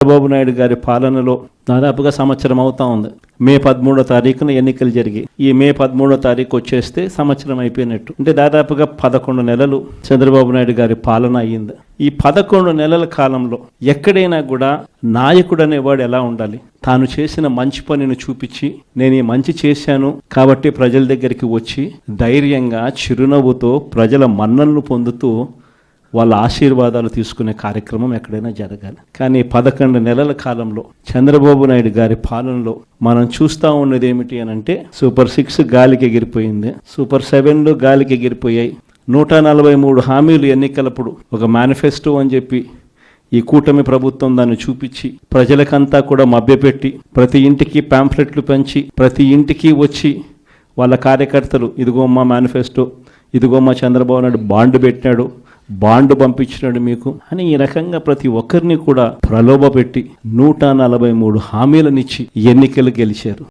చంద్రబాబు నాయుడు గారి పాలనలో దాదాపుగా సంవత్సరం అవుతా ఉంది. మే 13వ తారీఖున ఎన్నికలు జరిగాయి. ఈ మే 13వ తారీఖు వచ్చేస్తే సంవత్సరం అయిపోయినట్టు. అంటే దాదాపుగా 11 నెలలు చంద్రబాబు నాయుడు గారి పాలన అయ్యింది. ఈ 11 నెలల కాలంలో ఎక్కడైనా కూడా నాయకుడు అనేవాడు ఎలా ఉండాలి? తాను చేసిన మంచి పనిని చూపించి నేను ఈ మంచి చేశాను కాబట్టి ప్రజల దగ్గరికి వచ్చి ధైర్యంగా చిరునవ్వుతో ప్రజల మన్ననలు పొందుతూ వాళ్ళ ఆశీర్వాదాలు తీసుకునే కార్యక్రమం ఎక్కడైనా జరగాలి. కానీ 11 నెలల కాలంలో చంద్రబాబు నాయుడు గారి పాలనలో మనం చూస్తూ ఉన్నది ఏమిటి అని అంటే, సూపర్ 6 గాలికి ఎగిరిపోయింది, సూపర్ 7లు గాలికి ఎగిరిపోయాయి. 143 హామీలు ఎన్నికలప్పుడు ఒక మేనిఫెస్టో అని చెప్పి ఈ కూటమి ప్రభుత్వం దాన్ని చూపించి ప్రజలకంతా కూడా మభ్యపెట్టి ప్రతి ఇంటికి పాంఫ్లెట్లు పంచి ప్రతి ఇంటికి వచ్చి వాళ్ళ కార్యకర్తలు ఇదిగో మా మేనిఫెస్టో, ఇదిగో మా చంద్రబాబు నాయుడు బాండ్ పెట్టినాడు, బాండ్ పంపించినాడు మీకు అని ఈ రకంగా ప్రతి ఒక్కరిని కూడా ప్రలోభ పెట్టి 143 హామీలనిచ్చి ఎన్నికలు గెలిచారు.